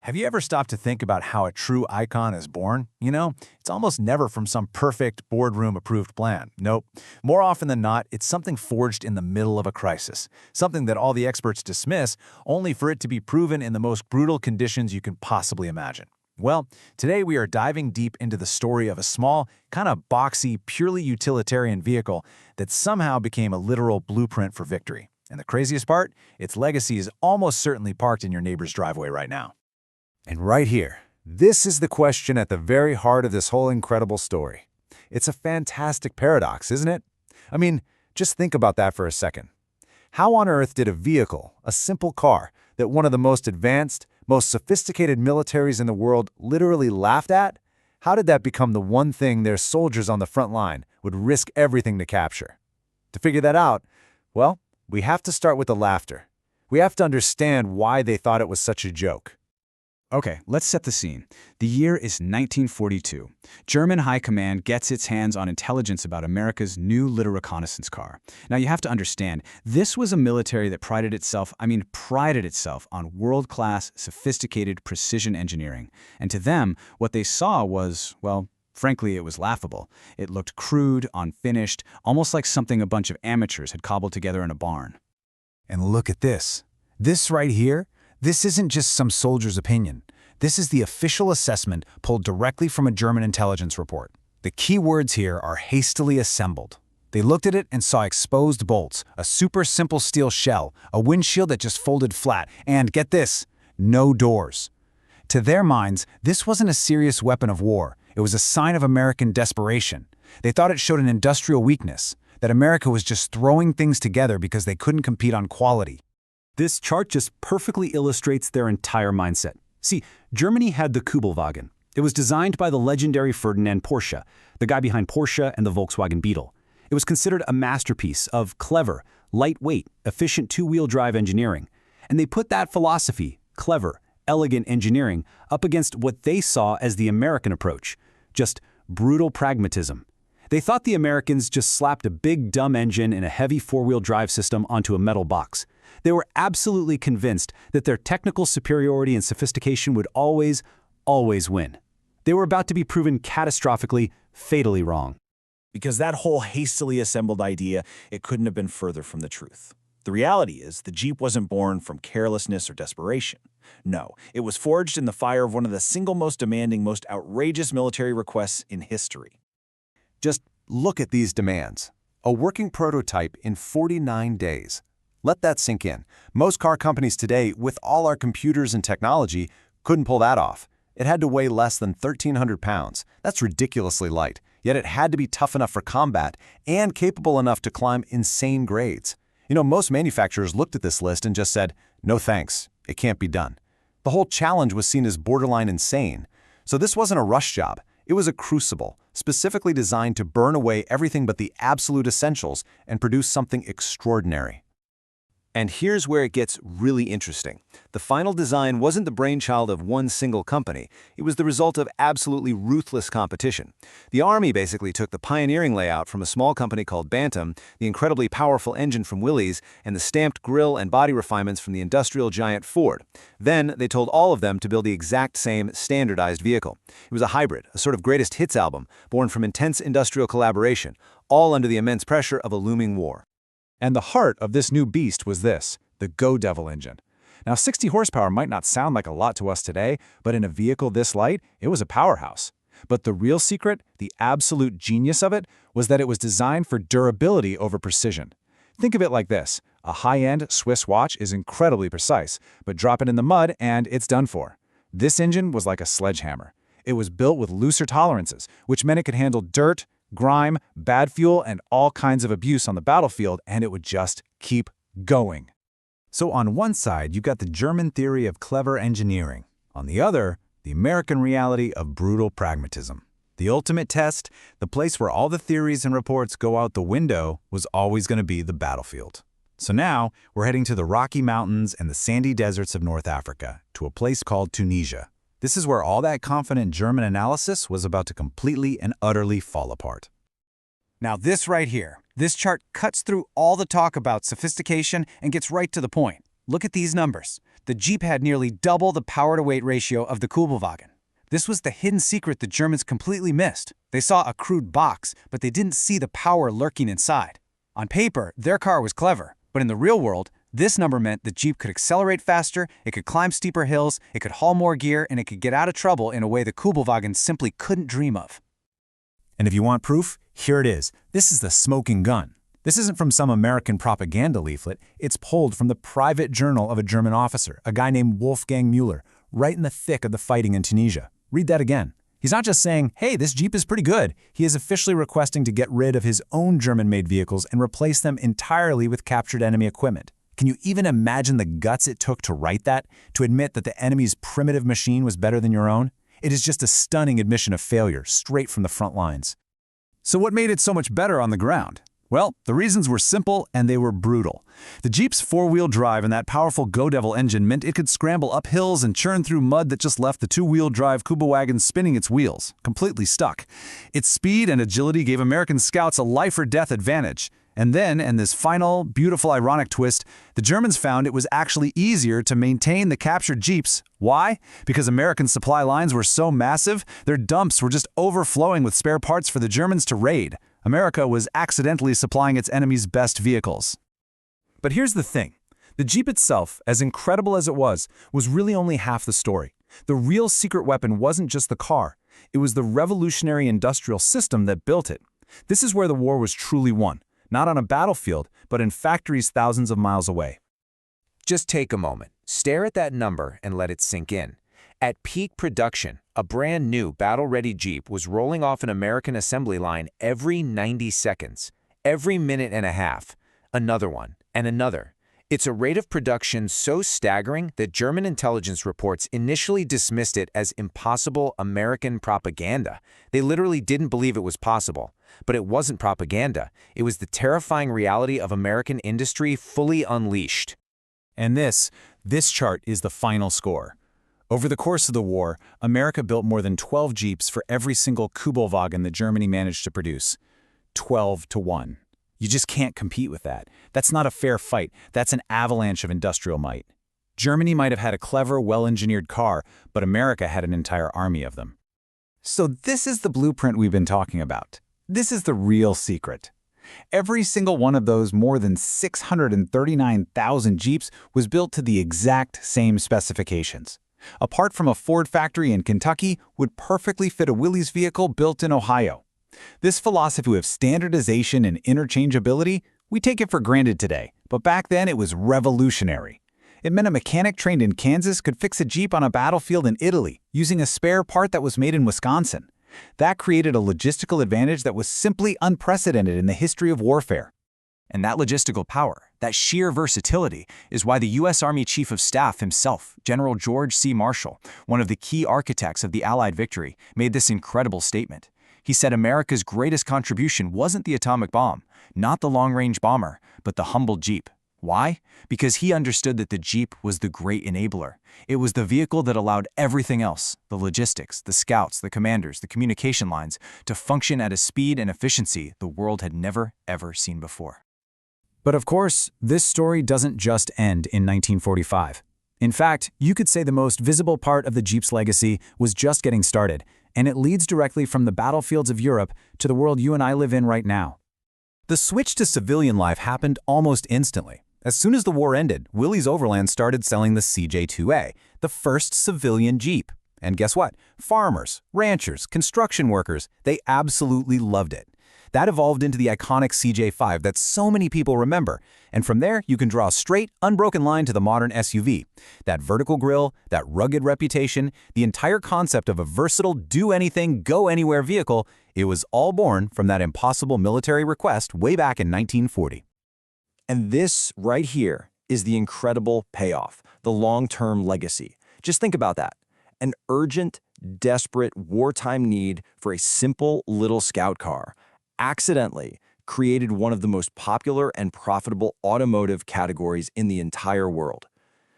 Have you ever stopped to think about how a true icon is born? It's almost never from some perfect boardroom-approved plan. Nope. More often than not, it's something forged in the middle of a crisis, something that all the experts dismiss, only for it to be proven in the most brutal conditions you can possibly imagine. Well, today we are diving deep into the story of a small, kind of boxy, purely utilitarian vehicle that somehow became a literal blueprint for victory. And the craziest part? Its legacy is almost certainly parked in your neighbor's driveway right now. And right here, this is the question at the very heart of this whole incredible story. It's a fantastic paradox, isn't it? I mean, just think about that for a second. How on earth did a vehicle, a simple car, that one of the most advanced, most sophisticated militaries in the world literally laughed at, how did that become the one thing their soldiers on the front line would risk everything to capture? To figure that out, well, we have to start with the laughter. We have to understand why they thought it was such a joke. Okay, let's set the scene. The year is 1942. German High Command gets its hands on intelligence about America's new little reconnaissance car. Now you have to understand, this was a military that prided itself on world-class, sophisticated precision engineering. And to them, what they saw was, well, frankly, it was laughable. It looked crude, unfinished, almost like something a bunch of amateurs had cobbled together in a barn. And look at this. This right here, this isn't just some soldier's opinion. This is the official assessment pulled directly from a German intelligence report. The key words here are hastily assembled. They looked at it and saw exposed bolts, a super simple steel shell, a windshield that just folded flat, and get this, no doors. To their minds, this wasn't a serious weapon of war. It was a sign of American desperation. They thought it showed an industrial weakness, that America was just throwing things together because they couldn't compete on quality. This chart just perfectly illustrates their entire mindset. See, Germany had the Kübelwagen. It was designed by the legendary Ferdinand Porsche, the guy behind Porsche and the Volkswagen Beetle. It was considered a masterpiece of clever, lightweight, efficient two-wheel drive engineering. And they put that philosophy, clever, elegant engineering, up against what they saw as the American approach, just brutal pragmatism. They thought the Americans just slapped a big dumb engine and a heavy four-wheel drive system onto a metal box. They were absolutely convinced that their technical superiority and sophistication would always win. They were about to be proven catastrophically, fatally wrong. Because that whole hastily assembled idea, it couldn't have been further from the truth. The reality is, the Jeep wasn't born from carelessness or desperation. No, it was forged in the fire of one of the single most demanding, most outrageous military requests in history. Just look at these demands. A working prototype in 49 days. Let that sink in. Most car companies today, with all our computers and technology, couldn't pull that off. It had to weigh less than 1,300 pounds. That's ridiculously light. Yet it had to be tough enough for combat and capable enough to climb insane grades. Most manufacturers looked at this list and just said, no thanks, it can't be done. The whole challenge was seen as borderline insane. So this wasn't a rush job. It was a crucible, specifically designed to burn away everything but the absolute essentials and produce something extraordinary. And here's where it gets really interesting. The final design wasn't the brainchild of one single company. It was the result of absolutely ruthless competition. The Army basically took the pioneering layout from a small company called Bantam, the incredibly powerful engine from Willys, and the stamped grille and body refinements from the industrial giant Ford. Then they told all of them to build the exact same standardized vehicle. It was a hybrid, a sort of greatest hits album, born from intense industrial collaboration, all under the immense pressure of a looming war. And the heart of this new beast was this, the Go Devil engine. Now, 60 horsepower might not sound like a lot to us today, but in a vehicle this light, it was a powerhouse. But the real secret, the absolute genius of it, was that it was designed for durability over precision. Think of it like this. A high-end Swiss watch is incredibly precise, but drop it in the mud and it's done for. This engine was like a sledgehammer. It was built with looser tolerances, which meant it could handle dirt, grime, bad fuel, and all kinds of abuse on the battlefield, and it would just keep going. So on one side, you've got the German theory of clever engineering. On the other, the American reality of brutal pragmatism. The ultimate test, the place where all the theories and reports go out the window, was always going to be the battlefield. So now, we're heading to the Rocky Mountains and the sandy deserts of North Africa, to a place called Tunisia. This is where all that confident German analysis was about to completely and utterly fall apart. Now this right here, this chart cuts through all the talk about sophistication and gets right to the point. Look at these numbers. the Jeep had nearly double the power-to-weight ratio of the Kübelwagen. This was the hidden secret the Germans completely missed. They saw a crude box, but they didn't see the power lurking inside. On paper, their car was clever, but in the real world, this number meant the Jeep could accelerate faster, it could climb steeper hills, it could haul more gear, and it could get out of trouble in a way the Kübelwagen simply couldn't dream of. And if you want proof, here it is. This is the smoking gun. This isn't from some American propaganda leaflet. It's pulled from the private journal of a German officer, a guy named Wolfgang Müller, right in the thick of the fighting in Tunisia. Read that again. He's not just saying, hey, this Jeep is pretty good. He is officially requesting to get rid of his own German-made vehicles and replace them entirely with captured enemy equipment. Can you even imagine the guts it took to write that? To admit that the enemy's primitive machine was better than your own? It is just a stunning admission of failure, straight from the front lines. So what made it so much better on the ground? Well, the reasons were simple and they were brutal. The Jeep's four-wheel drive and that powerful Go Devil engine meant it could scramble up hills and churn through mud that just left the two-wheel drive Kübelwagen spinning its wheels, completely stuck. Its speed and agility gave American scouts a life-or-death advantage. And then, in this final, beautiful, ironic twist, the Germans found it was actually easier to maintain the captured Jeeps. Why? Because American supply lines were so massive, their dumps were just overflowing with spare parts for the Germans to raid. America was accidentally supplying its enemy's best vehicles. But here's the thing. The Jeep itself, as incredible as it was really only half the story. The real secret weapon wasn't just the car. It was the revolutionary industrial system that built it. This is where the war was truly won. Not on a battlefield, but in factories thousands of miles away. Just take a moment, stare at that number and let it sink in. At peak production, a brand new battle-ready Jeep was rolling off an American assembly line every 90 seconds. Every minute and a half. Another one, and another. It's a rate of production so staggering that German intelligence reports initially dismissed it as impossible American propaganda. They literally didn't believe it was possible. But it wasn't propaganda. It was the terrifying reality of American industry fully unleashed. And this chart is the final score. Over the course of the war, America built more than 12 Jeeps for every single Kübelwagen that Germany managed to produce. 12-1. You just can't compete with that. That's not a fair fight. That's an avalanche of industrial might. Germany might have had a clever, well-engineered car, but America had an entire army of them. So this is the blueprint we've been talking about. This is the real secret. Every single one of those more than 639,000 Jeeps was built to the exact same specifications. Apart from a Ford factory in Kentucky, would perfectly fit a Willys vehicle built in Ohio. This philosophy of standardization and interchangeability, we take it for granted today, but back then it was revolutionary. It meant a mechanic trained in Kansas could fix a Jeep on a battlefield in Italy using a spare part that was made in Wisconsin. That created a logistical advantage that was simply unprecedented in the history of warfare. And that logistical power, that sheer versatility, is why the U.S. Army Chief of Staff himself, General George C. Marshall, one of the key architects of the Allied victory, made this incredible statement. He said America's greatest contribution wasn't the atomic bomb, not the long-range bomber, but the humble Jeep. Why? Because he understood that the Jeep was the great enabler. It was the vehicle that allowed everything else, the logistics, the scouts, the commanders, the communication lines, to function at a speed and efficiency the world had never, ever seen before. But of course, this story doesn't just end in 1945. In fact, you could say the most visible part of the Jeep's legacy was just getting started, and it leads directly from the battlefields of Europe to the world you and I live in right now. The switch to civilian life happened almost instantly. As soon as the war ended, Willys Overland started selling the CJ2A, the first civilian Jeep. And guess what? Farmers, ranchers, construction workers, they absolutely loved it. That evolved into the iconic CJ5 that so many people remember. And from there, you can draw a straight, unbroken line to the modern SUV. That vertical grille, that rugged reputation, the entire concept of a versatile, do-anything, go-anywhere vehicle, it was all born from that impossible military request way back in 1940. And this right here is the incredible payoff, the long-term legacy. Just think about that. An urgent, desperate, wartime need for a simple little scout car accidentally created one of the most popular and profitable automotive categories in the entire world.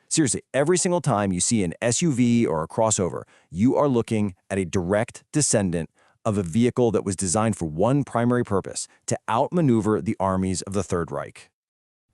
Seriously, every single time you see an SUV or a crossover, you are looking at a direct descendant of a vehicle that was designed for one primary purpose, to outmaneuver the armies of the Third Reich.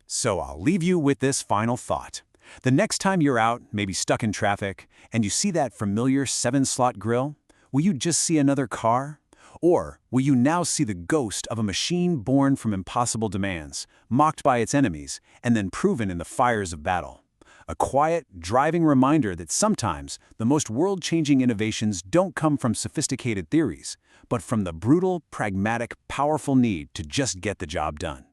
So I'll leave you with this final thought. The next time you're out, maybe stuck in traffic, and you see that familiar 7-slot grille, will you just see another car? Or will you now see the ghost of a machine born from impossible demands, mocked by its enemies, and then proven in the fires of battle? A quiet, driving reminder that sometimes the most world-changing innovations don't come from sophisticated theories, but from the brutal, pragmatic, powerful need to just get the job done.